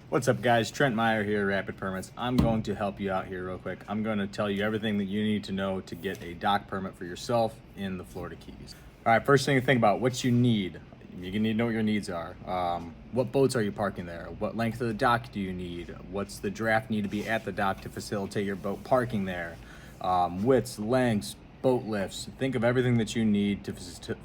What's up guys, Trent Meyer here, Rapid Permits. I'm going to help you out here real quick. I'm going to tell you everything that you need to know to get a dock permit for yourself in the Florida Keys. All right, first thing to think about, what you need. You need to know what your needs are. What boats are you parking there? What length of the dock do you need? What's the draft need to be at the dock to facilitate your boat parking there? Widths, lengths, boat lifts. Think of everything that you need to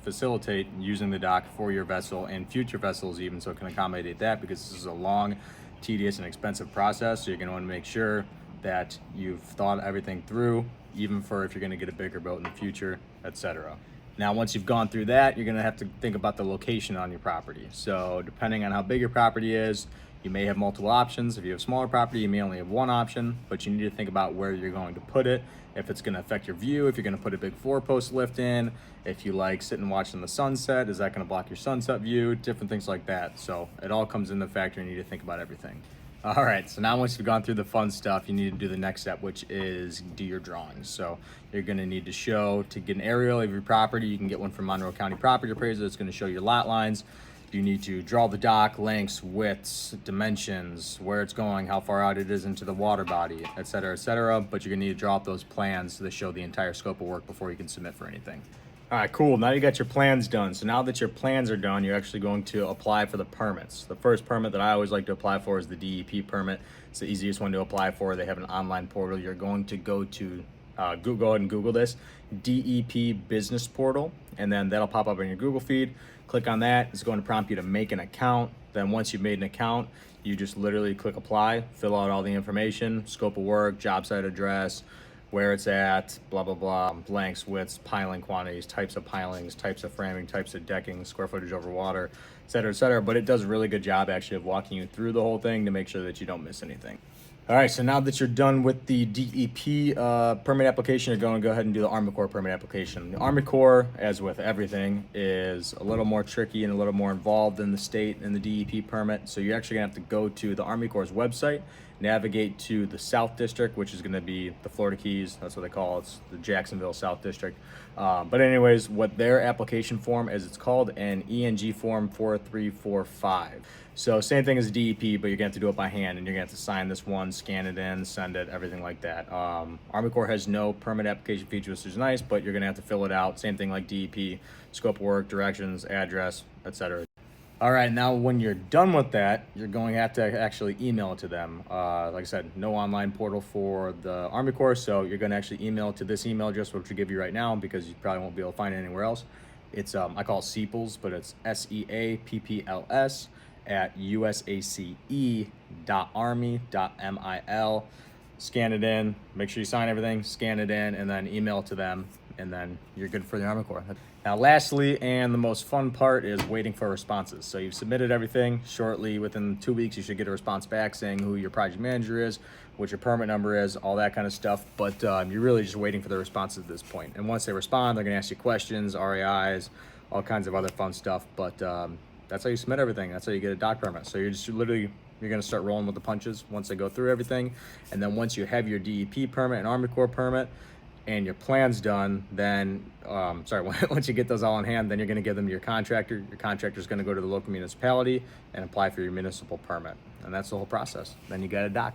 facilitate using the dock for your vessel and future vessels even, so it can accommodate that, because this is a long, tedious, and expensive process. So you're going to want to make sure that you've thought everything through, even for if you're going to get a bigger boat in the future, etc. Now, once you've gone through that, you're going to have to think about the location on your property. So depending on how big your property is, you may have multiple options. If you have smaller property, you may only have one option, but you need to think about where you're going to put it, if it's going to affect your view, if you're going to put a big 4-post lift in, if you like sitting and watching the sunset, is that going to block your sunset view, different things like that. So it all comes into factor, and you need to think about everything. All right, so now once you've gone through the fun stuff, you need to do the next step, which is do your drawings. So you're gonna need to show, to get an aerial of your property, you can get one from Monroe County Property Appraiser. It's gonna show your lot lines. You need to draw the dock, lengths, widths, dimensions, where it's going, how far out it is into the water body, et cetera, but you're gonna need to draw up those plans that show the entire scope of work before you can submit for anything. All right, cool. Now you got your plans done. So now that your plans are done, you're actually going to apply for the permits. The first permit that I always like to apply for is the DEP permit. It's the easiest one to apply for. They have an online portal. You're going to go to, go ahead and Google this, DEP Business Portal, and then that'll pop up in your Google feed. Click on that. It's going to prompt you to make an account. Then once you've made an account, you just literally click apply, fill out all the information, scope of work, job site address, where it's at, blah, blah, blah, lengths, widths, piling quantities, types of pilings, types of framing, types of decking, square footage over water, et cetera, but it does a really good job actually of walking you through the whole thing to make sure that you don't miss anything. All right, so now that you're done with the DEP permit application, you're going to go ahead and do the Army Corps permit application. The Army Corps, as with everything, is a little more tricky and a little more involved than the state and the DEP permit. So you're actually gonna have to go to the Army Corps' website, navigate to the South District, which is gonna be the Florida Keys. That's what they call it. It's the Jacksonville South District. But anyways, what their application form is, it's called an ENG form 4345. So same thing as DEP, but you're gonna have to do it by hand, and you're gonna have to sign this one, scan it in, send it, everything like that. Army Corps has no permit application feature, which is nice, but you're gonna have to fill it out. Same thing like DEP, scope of work, directions, address, etc. All right, now when you're done with that, you're going to have to actually email it to them. Like I said, no online portal for the Army Corps, so you're gonna actually email it to this email address, which we'll give you right now, because you probably won't be able to find it anywhere else. It's, I call it Seaples, but it's SEAPPLS at usace.army.mil. Scan it in, make sure you sign everything, scan it in, and then email it to them, and then you're good for the Army Corps. Now, lastly, and the most fun part, is waiting for responses. So you've submitted everything. Shortly, within 2 weeks, you should get a response back saying who your project manager is, what your permit number is, all that kind of stuff. But you're really just waiting for the responses at this point. And once they respond, they're gonna ask you questions, RAIs, all kinds of other fun stuff. But that's how you submit everything. That's how you get a dock permit. So you're just literally, you're gonna start rolling with the punches once they go through everything. And then once you have your DEP permit and Army Corps permit and your plans done, then, once you get those all in hand, then you're gonna give them to your contractor. Your contractor's gonna go to the local municipality and apply for your municipal permit. And that's the whole process. Then you got a dock.